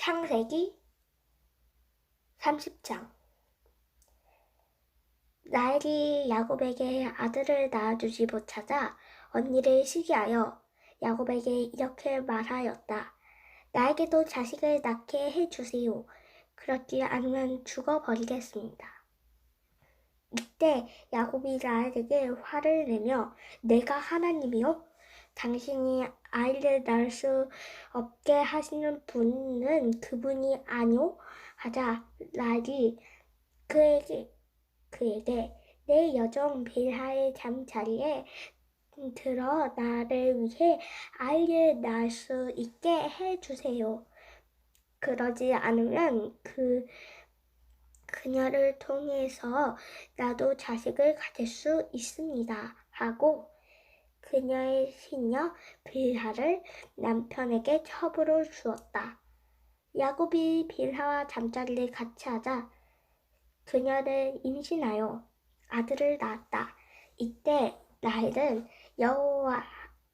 창세기 30장. 라헬이 야곱에게 아들을 낳아주지 못하자 언니를 시기하여 야곱에게 이렇게 말하였다. 나에게도 자식을 낳게 해주세요. 그렇지 않으면 죽어버리겠습니다. 이때 야곱이 라헬에게 화를 내며 내가 하나님이요? 당신이 아이를 낳을 수 없게 하시는 분은 그분이 아니오? 하자 라헬이 그에게 내 여종 빌하의 잠자리에 들어 나를 위해 아이를 낳을 수 있게 해주세요. 그러지 않으면 그녀를 통해서 나도 자식을 가질 수 있습니다. 하고 그녀의 시녀 빌하를 남편에게 첩으로 주었다. 야곱이 빌하와 잠자리를 같이 하자 그녀를 임신하여 아들을 낳았다. 이때 라헬은 여호와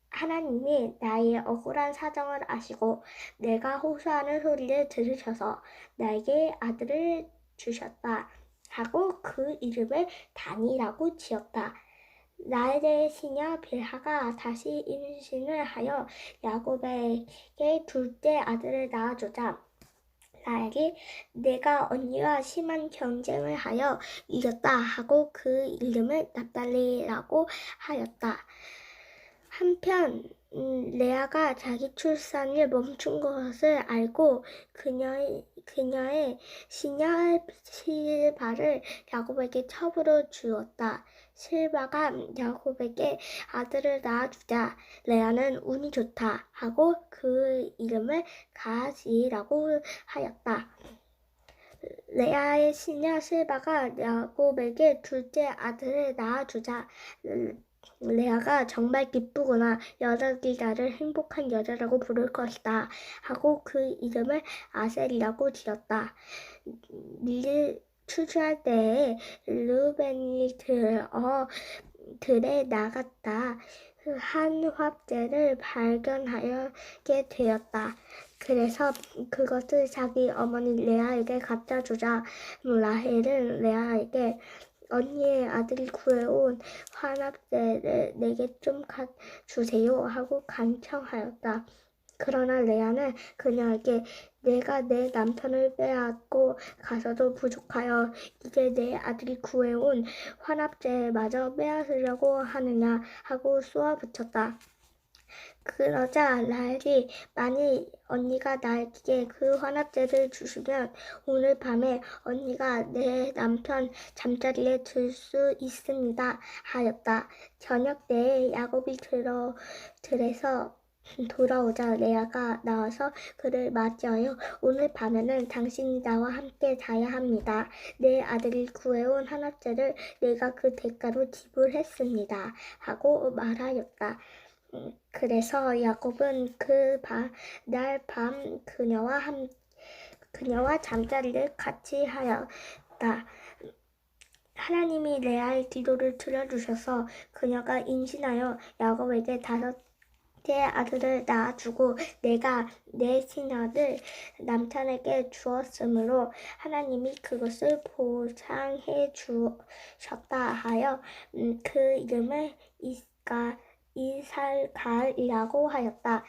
하나님이 나의 억울한 사정을 아시고 내가 호소하는 소리를 들으셔서 나에게 아들을 주셨다 하고 그 이름을 단이라고 지었다. 라헬의 시녀 빌하가 다시 임신을 하여 야곱에게 둘째 아들을 낳아주자 라헬이 내가 언니와 심한 경쟁을 하여 이겼다 하고 그 이름을 납달리라고 하였다. 한편 레아가 자기 출산을 멈춘 것을 알고 그녀의 시녀 실바를 야곱에게 첩으로 주었다. 실바가 야곱에게 아들을 낳아주자 레아는 운이 좋다 하고 그 이름을 가앗이라고 하였다. 레아의 시녀 실바가 야곱에게 둘째 아들을 낳아주자 레아가 정말 기쁘구나. 여자들이 나를 행복한 여자라고 부를 것이다 하고 그 이름을 아셀이라고 지었다. 추수할 때에 르우벤이 들에 나갔다 한 화제를 발견하게 되었다. 그래서 그것을 자기 어머니 레아에게 갖다 주자 라헬은 레아에게 언니의 아들이 구해온 환합제를 내게 좀 주세요 하고 간청하였다. 그러나 레아는 그녀에게 내가 내 남편을 빼앗고 가서도 부족하여 이제 내 아들이 구해온 환합제마저 빼앗으려고 하느냐 하고 쏘아붙였다. 그러자 라헬이 만일 언니가 나에게 그 환합제를 주시면 오늘 밤에 언니가 내 남편 잠자리에 들 수 있습니다 하였다. 저녁 때에 야곱이 들에서 돌아오자 레아가 나와서 그를 맞이하여 오늘 밤에는 당신이 나와 함께 자야 합니다. 내 아들이 구해온 환합제를 내가 그 대가로 지불했습니다 하고 말하였다. 그래서 야곱은 날 밤 그녀와 잠자리를 같이 하였다. 하나님이 레아의 기도를 들어주셔서 그녀가 임신하여 야곱에게 5째 아들을 낳아주고 내가 내 시녀를 남편에게 주었으므로 하나님이 그것을 보상해 주셨다 하여 그 이름을 이살갈이라고 하였다.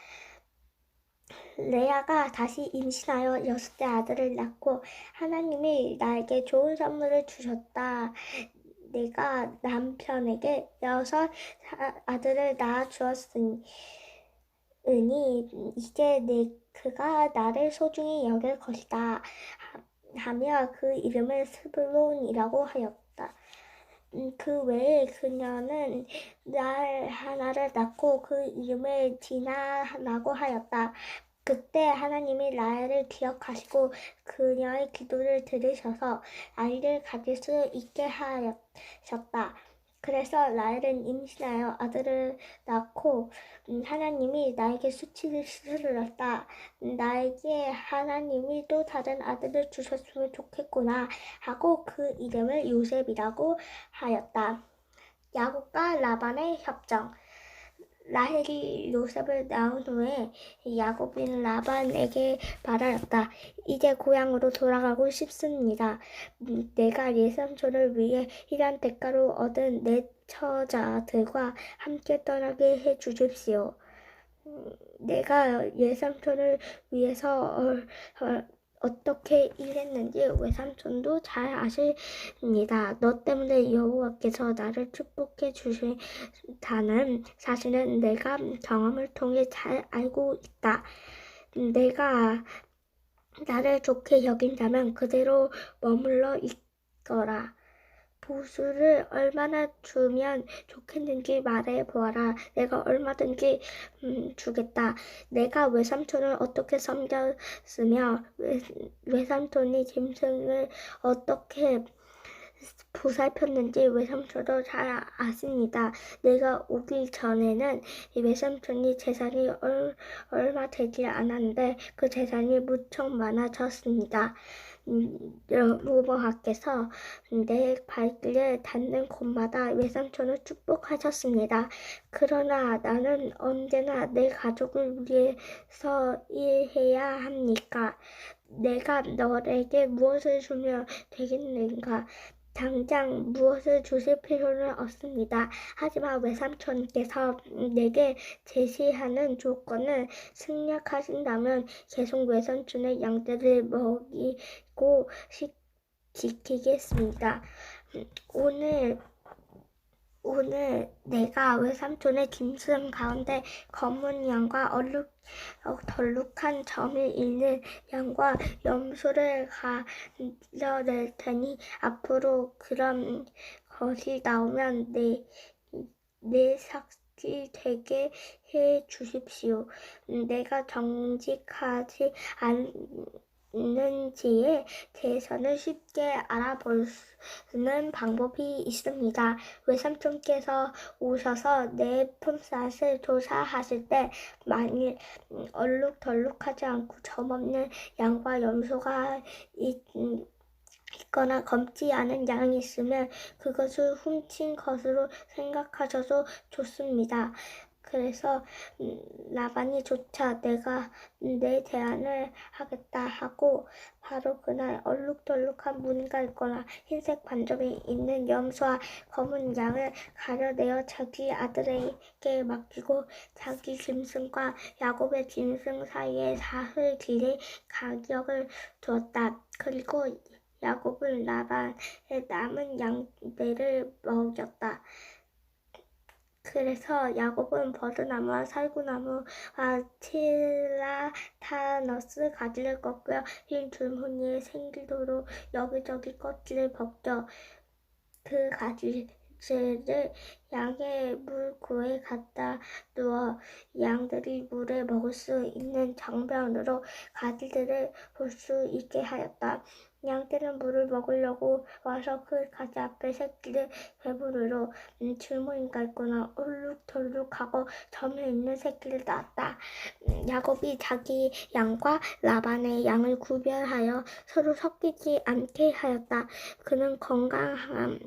레아가 다시 임신하여 6째 아들을 낳고 하나님이 나에게 좋은 선물을 주셨다. 내가 남편에게 6 아들을 낳아 주었으니 이제 그가 나를 소중히 여길 것이다 하며 그 이름을 스불론이라고 하였다. 그 외에 그녀는 날 하나를 낳고 그 이름을 디나라고 하였다. 그때 하나님이 라헬을 기억하시고 그녀의 기도를 들으셔서 아이를 가질 수 있게 하셨다. 그래서 라헬은 임신하여 아들을 낳고 하나님이 나에게 수치를 씻으셨다. 나에게 하나님이 또 다른 아들을 주셨으면 좋겠구나 하고 그 이름을 요셉이라고 하였다. 야곱과 라반의 협정. 라헬이 요셉을 낳은 후에 야곱은 라반에게 말하였다. 이제 고향으로 돌아가고 싶습니다. 내가 예삼촌을 위해 일한 대가로 얻은 내 처자들과 함께 떠나게 해 주십시오. 내가 예삼촌을 위해서 어떻게 일했는지 외삼촌도 잘 아십니다. 너 때문에 여호와께서 나를 축복해 주신다는 사실은 내가 경험을 통해 잘 알고 있다. 내가 나를 좋게 여긴다면 그대로 머물러 있거라. 보수를 얼마나 주면 좋겠는지 말해 보아라. 내가 얼마든지 주겠다. 내가 외삼촌을 어떻게 섬겼으며 외삼촌이 짐승을 어떻게 보살폈는지 외삼촌도 잘 아십니다. 내가 오기 전에는 외삼촌이 재산이 얼마 되지 않았는데 그 재산이 무척 많아졌습니다. 여호와께서 내 발길을 닿는 곳마다 외삼촌을 축복하셨습니다. 그러나 나는 언제나 내 가족을 위해서 일해야 합니까? 내가 너에게 무엇을 주면 되겠는가? 당장 무엇을 주실 필요는 없습니다. 하지만 외삼촌께서 내게 제시하는 조건을 승낙하신다면 계속 외삼촌의 양떼를 먹이고 지키겠습니다. 오늘 내가 외삼촌의 짐승 가운데 검은 양과 덜룩한 점이 있는 양과 염소를 가려낼 테니 앞으로 그런 것이 나오면 내 삭이 되게 해 주십시오. 내가 정직하지 않는지에 대해서는 쉽게 알아볼 수는 방법이 있습니다. 외삼촌께서 오셔서 내 품삯을 조사하실 때 만일 얼룩덜룩하지 않고 점없는 양과 염소가 있거나 검지 않은 양이 있으면 그것을 훔친 것으로 생각하셔도 좋습니다. 그래서 라반이 조차 내가 내 제안을 하겠다 하고 바로 그날 얼룩덜룩한 무늬가 있거나 흰색 반점이 있는 염소와 검은 양을 가려내어 자기 아들에게 맡기고 자기 짐승과 야곱의 짐승 사이에 사흘 길이 간격을 두었다. 그리고 야곱은 라반의 남은 양떼를 먹였다. 그래서 야곱은 버드나무와 살구나무와 틸라타너스 가지를 꺾고요. 흰 줄무늬의 생기도로 여기저기 껍질을 벗겨 그 가지를 양의 물구에 갖다 두어 양들이 물을 먹을 수 있는 정변으로 가지들을 볼 수 있게 하였다. 양떼는 물을 먹으려고 와서 그 가지 앞에 새끼를 배부르러 줄무늬가 있거나 얼룩덜룩하고 점이 있는 새끼를 낳았다. 야곱이 자기 양과 라반의 양을 구별하여 서로 섞이지 않게 하였다. 그는 건강한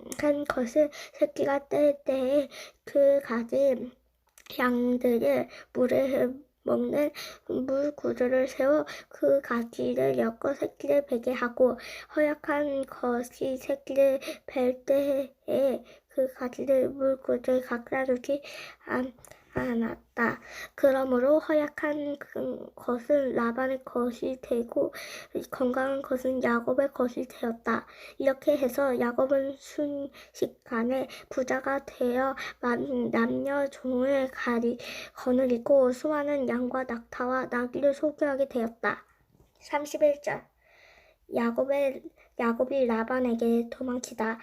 것을 새끼가 뗄 때에 그 가지 양들을 물을 먹는 물 구조를 세워 그 가지를 엮어 새끼를 베게 하고 허약한 것이 새끼를 벨 때에 그 가지를 물 구조에 각자 두지 않았다. 그러므로 허약한 것은 라반의 것이 되고 건강한 것은 야곱의 것이 되었다. 이렇게 해서 야곱은 순식간에 부자가 되어 남녀 종을 거느리고 수많은 양과 낙타와 나귀를 소유하게 되었다. 31절 야곱이 라반에게 도망치다.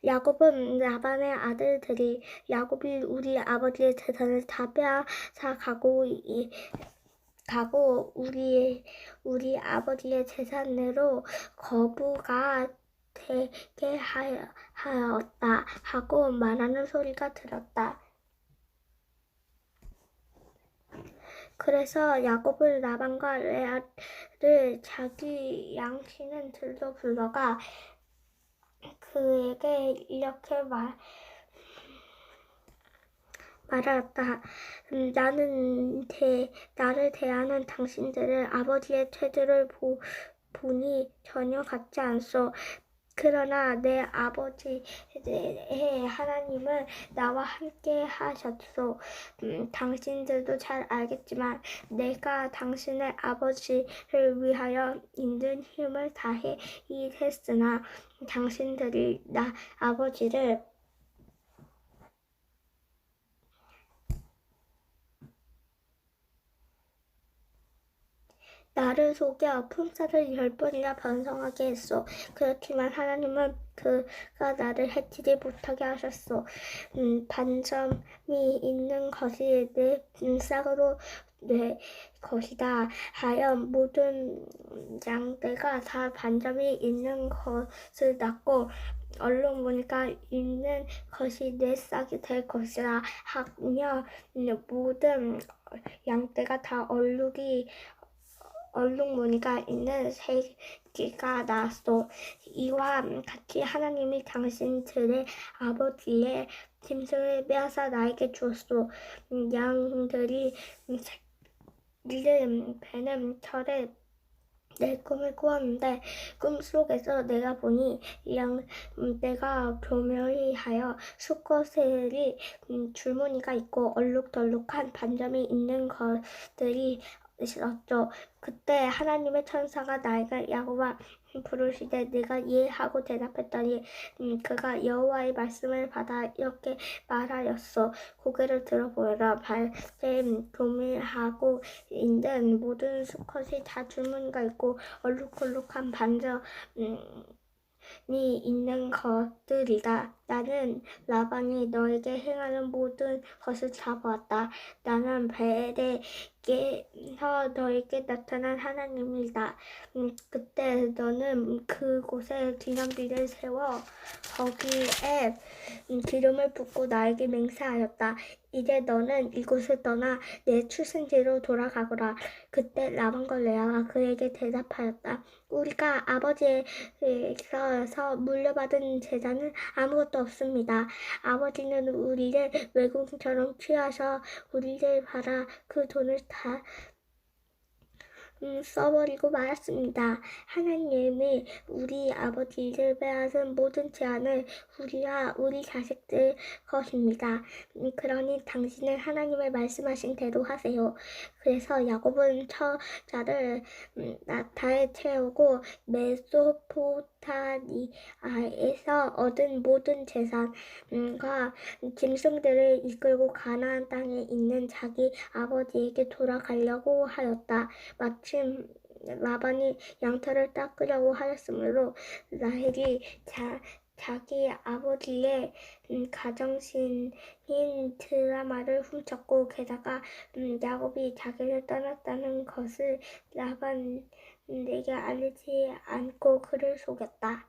야곱은 라반의 아들들이 야곱이 우리 아버지의 재산을 다 빼앗아 가고 우리 아버지의 재산으로 거부가 되게 하였다 하고 말하는 소리가 들었다. 그래서 야곱은 라반과 레아를 자기 양치는 들로 불러가 그에게 이렇게 말하였다. 나를 대하는 당신들의 아버지의 태도를 보니 전혀 같지 않소. 그러나 내 아버지의 하나님은 나와 함께 하셨소. 당신들도 잘 알겠지만 내가 당신의 아버지를 위하여 있는 힘을 다해 일했으나 당신들이 나 아버지를 나를 속여 품살을 10번이나 번성하게 했소. 그렇지만 하나님은 그가 나를 해치지 못하게 하셨소. 반점이 있는 것이 내 싹으로 내 것이다 하여 모든 양떼가 다 반점이 있는 것을 낳고 얼룩무늬가 있는 것이 내 싹이 될 것이라 하며 모든 양떼가 다 얼룩무늬가 있는 새끼가 나왔소. 이와 같이 하나님이 당신들의 아버지의 짐승을 빼앗아 나에게 주었소. 양들이 새끼를 베는 철에 내 꿈을 꾸었는데 꿈속에서 내가 보니 내가 교묘히 하여 수컷들이 줄무늬가 있고 얼룩덜룩한 반점이 있는 것들이 있었죠. 그때 하나님의 천사가 나에게 야곱아 부르시되 내가 예 하고 대답했더니 그가 여호와의 말씀을 받아 이렇게 말하였소. 고개를 들어보라. 발에 교묘하고 있는 모든 수컷이 다 줄무늬가 있고 얼룩덜룩한 반점이 있는 것들이다. 나는 라반이 너에게 행하는 모든 것을 다 보았다. 나는 벨에게서 너에게 나타난 하나님이다. 그때 너는 그곳에 기념비를 세워 거기에 기름을 붓고 나에게 맹세하였다. 이제 너는 이곳을 떠나 내 출생지로 돌아가거라. 그때 라반과 레아가 그에게 대답하였다. 우리가 아버지에게서 물려받은 재산은 아무것도 없습니다. 아버지는 우리를 외국인처럼 취하셔 우리를 팔아 그 돈을 다 써버리고 말았습니다. 하나님이 우리 아버지를 빼앗은 모든 재산을 우리와 우리 자식들 것입니다. 그러니 당신은 하나님의 말씀하신 대로 하세요. 그래서 야곱은 처자를 나타에 채우고 메소포타미아에서 얻은 모든 재산과 짐승들을 이끌고 가나안 땅에 있는 자기 아버지에게 돌아가려고 하였다. 마침 라반이 양털을 닦으려고 하였으므로 라헬이 자기 아버지의 가정신인 드라마를 훔쳤고 게다가 야곱이 자기를 떠났다는 것을 라반에게 알리지 않고 그를 속였다.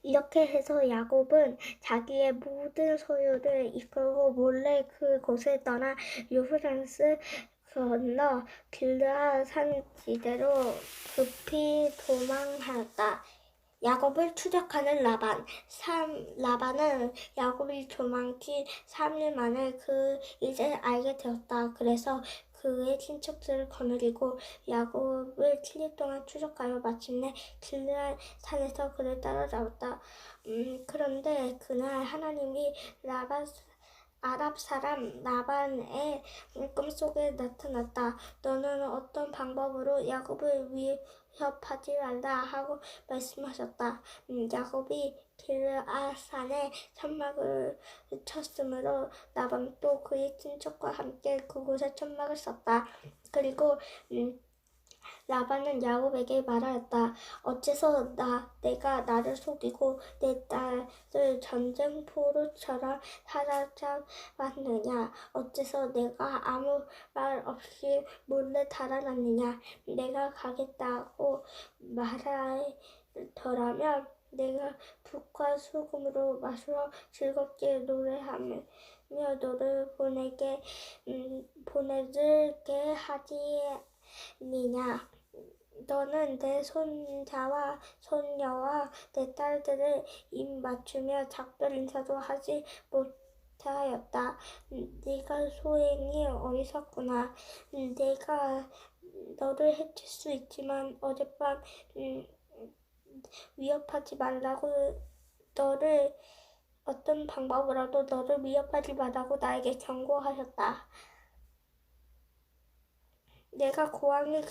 이렇게 해서 야곱은 자기의 모든 소유를 이끌고 몰래 그곳을 떠나 유브라스 건너 길르앗 산지대로 급히 도망하였다. 야곱을 추적하는 라반은 야곱이 도망친 3일 만에 그 일을 알게 되었다. 그래서 그의 친척들을 거느리고 야곱을 7일 동안 추적하여 마침내 길르앗 산에서 그를 따라잡았다. 그런데 그날 하나님이 아랍 사람 라반의 꿈속에 나타났다. 너는 어떤 방법으로 야곱을 위협하지 말라 하고 말씀하셨다. 야곱이 길르앗산에 천막을 쳤으므로 라반도 그의 친척과 함께 그곳에 천막을 쳤다. 그리고 라반은 야곱에게 말하였다. 어째서 내가 나를 속이고 내 딸을 전쟁포로처럼 사로잡았느냐? 어째서 내가 아무 말 없이 몰래 달아났느냐? 내가 가겠다고 말하더라면 내가 북과 소금으로 마시러 즐겁게 노래하며 너를 보내줄게 하지 니냐. 너는 내 손자와 손녀와 내 딸들을 입 맞추며 작별 인사도 하지 못하였다. 네가 소행이 어리석구나. 내가 너를 해칠 수 있지만 어젯밤 위협하지 말라고 너를 어떤 방법으로도 너를 위협하지 말라고 나에게 경고하셨다. 내가 고향을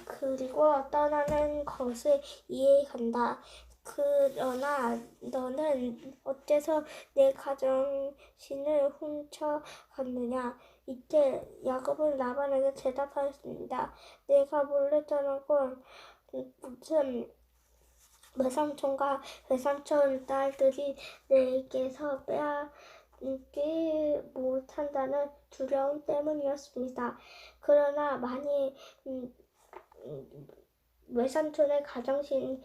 그리고 떠나는 것을 이해간다. 그러나 너는 어째서 내 가정신을 훔쳐갔느냐? 이때 야곱은 라반에게 대답하였습니다. 내가 몰래 떠난 건 무슨 외삼촌과 외삼촌 딸들이 내게서 빼앗지 못한다는 두려움 때문이었습니다. 그러나 만일 외삼촌의 가정신을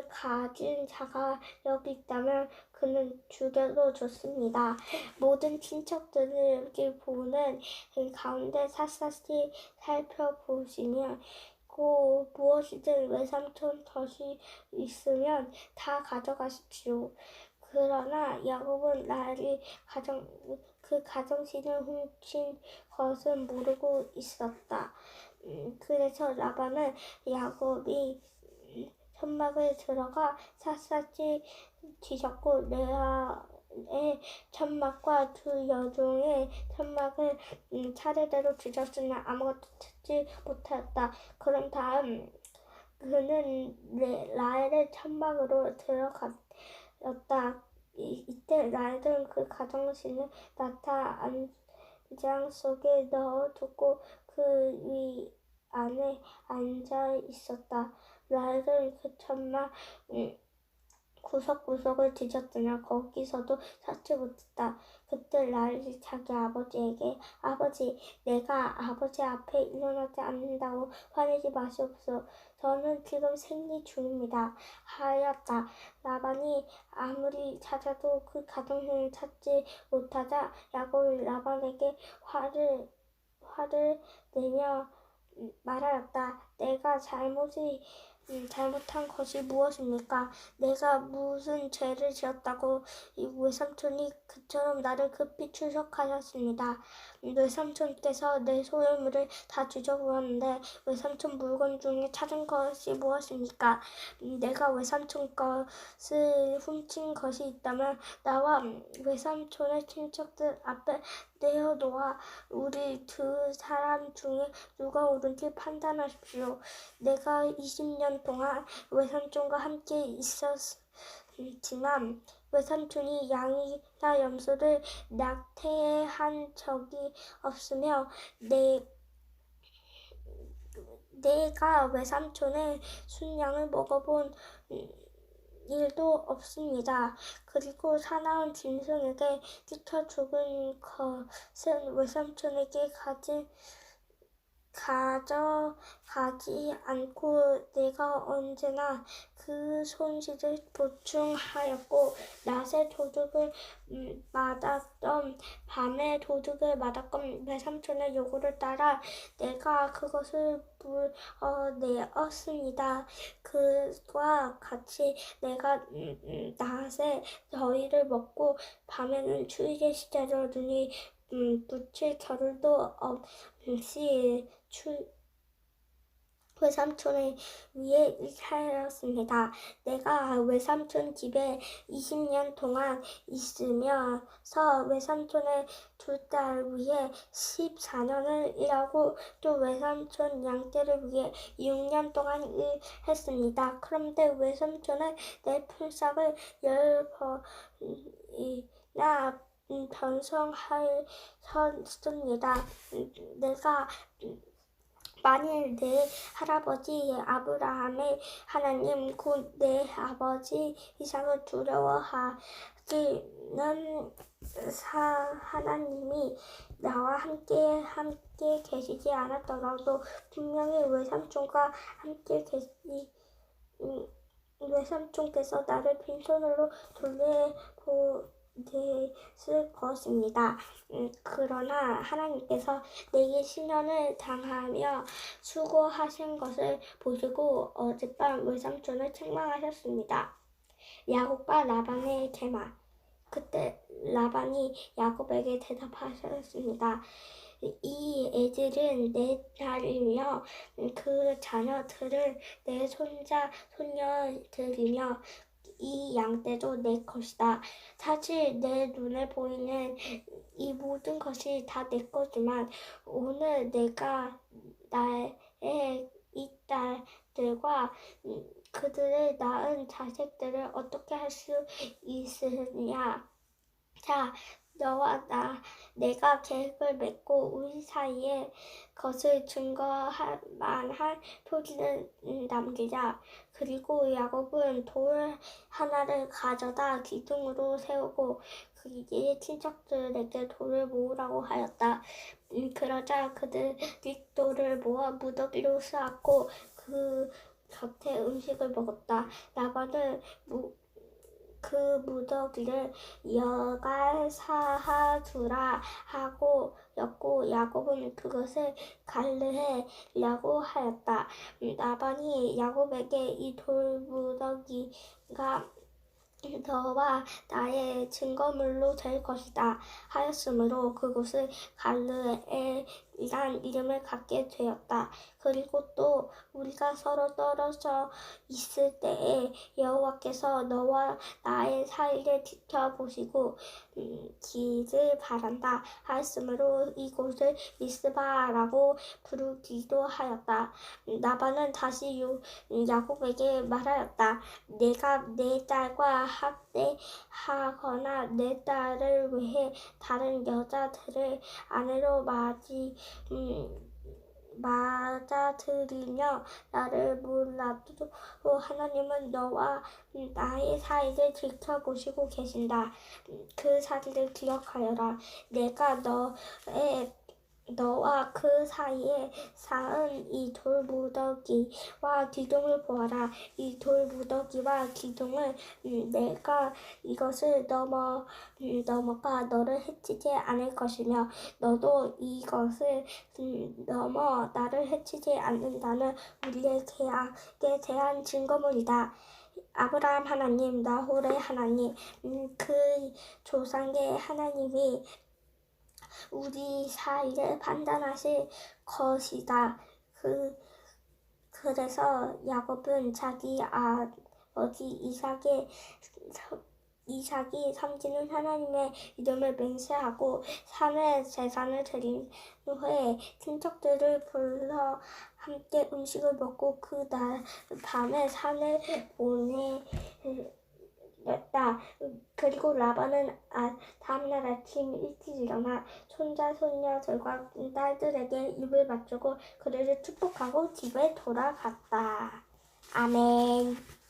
가진 자가 여기 있다면 그는 죽여도 좋습니다. 모든 친척들을 보는 가운데 샅샅이 살펴보시면 무엇이든 외삼촌 것이 있으면 다 가져가십시오. 그러나 야곱은 그 가정신을 훔친 것은 모르고 있었다. 그래서 라반은 야곱이 천막을 들어가 샅샅이 뒤졌고 레아의 천막과 두 여종의 천막을 차례대로 뒤졌으나 아무것도 찾지 못하였다. 그런 다음 그는 라헬의 천막으로 들어갔다. 이때 라헬은 그 가정신을 나타 안장 속에 넣어두고 그 위 안에 앉아 있었다. 라헬은 그 천막 구석구석을 뒤졌으나 거기서도 찾지 못했다. 그때 라헬이 자기 아버지에게 아버지, 내가 아버지 앞에 일어나지 않는다고 화내지 마시옵소서. 저는 지금 생리 중입니다. 하였다. 라반이 아무리 찾아도 그 가정신을 찾지 못하자 야곱이 라반에게 화를 내며 말하였다. 내가 잘못한 것이 무엇입니까? 내가 무슨 죄를 지었다고 외삼촌이 그처럼 나를 급히 추적하셨습니다. 외삼촌께서 내 소유물을 다 뒤져보았는데 외삼촌 물건 중에 찾은 것이 무엇입니까? 내가 외삼촌 것을 훔친 것이 있다면 나와 외삼촌의 친척들 앞에 내어놓아 우리 두 사람 중에 누가 옳은지 판단하십시오. 내가 20년 동안 외삼촌과 함께 있었지만 외삼촌이 양이나 염소를 낙태한 적이 없으며 내가 외삼촌의 순양을 먹어본 일도 없습니다. 그리고 사나운 짐승에게 찢겨 죽은 것은 외삼촌에게 가져가지 않고 내가 언제나 그 손실을 보충하였고 낮에 도둑을 맞았던 밤에 도둑을 맞았건 외삼촌의 요구를 따라 내가 그것을 물어내었습니다. 그와 같이 내가 낮에 더위를 먹고 밤에는 추위에 시달려 눈이 붙일 겨를도 없이 외삼촌을 위해 일하였습니다. 내가 외삼촌 집에 20년 동안 있으면서 외삼촌의 두 딸 위해 14년을 일하고 또 외삼촌 양떼를 위해 6년 동안 일했습니다. 그런데 외삼촌은 내 품삯을 10번이나 변성하였습니다. 내가 만일 내 할아버지 아브라함의 하나님 곧 내 아버지 이삭을 두려워하시는 하나님이 나와 함께 계시지 않았더라도 분명히 외삼촌과 함께 외삼촌께서 나를 빈손으로 됐을 것입니다. 그러나 하나님께서 내게 시련을 당하며 수고하신 것을 보시고 어젯밤 외삼촌을 책망하셨습니다. 야곱과 라반의 대화. 그때 라반이 야곱에게 대답하셨습니다. 이 애들은 내 딸이며 그 자녀들을 내 손자 손녀들이며 이 양떼도 내 것이다. 사실 내 눈에 보이는 이 모든 것이 다 내 거지만 오늘 내가 나의 이 딸들과 그들을 낳은 자식들을 어떻게 할 수 있으냐. 자, 너와 내가 계획을 맺고 우리 사이에 것을 증거할 만한 표지를 남기자. 그리고 야곱은 돌 하나를 가져다 기둥으로 세우고 그의 친척들에게 돌을 모으라고 하였다. 그러자 그들이 돌을 모아 무더기로 쌓았고 그 곁에 음식을 먹었다. 라반은 그 무더기를 여갈사하두라 하고 였고 야곱은 그것을 갈르헤라고 하였다. 라반이 야곱에게 이 돌무더기가 너와 나의 증거물로 될 것이다 하였으므로 그곳을 갈르엘이란 이름을 갖게 되었다. 그리고 또 우리가 서로 떨어져 있을 때에 여호와께서 너와 나의 사이를 지켜보시고 기를 바란다 하였으므로 이곳을 미스바라고 부르기도 하였다. 라반은 다시 야곱에게 말하였다. 내가 내 딸과 학대하거나 내 딸을 위해 다른 여자들을 아내로 맞아들이며 나를 몰라도 하나님은 너와 나의 사이를 지켜보시고 계신다. 그 사실을 기억하여라. 내가 너와 그 사이에 쌓은 이 돌무더기와 기둥을 보아라. 이 돌무더기와 기둥은 내가 이것을 넘어가 너를 해치지 않을 것이며 너도 이것을 넘어 나를 해치지 않는다는 우리의 계약에 대한 증거물이다. 아브라함 하나님, 나홀의 하나님, 그 조상의 하나님이 우리 사이를 판단하실 것이다. 그래서 야곱은 자기 아버지 이삭이 섬기는 하나님의 이름을 맹세하고 산에 제사를 드린 후에 친척들을 불러 함께 음식을 먹고 그 날 밤에 산을 보냈다. 그리고 라반은 다음날 아침 일찍 일어나 손자 손녀들과 딸들에게 입을 맞추고 그들을 축복하고 집에 돌아갔다. 아멘.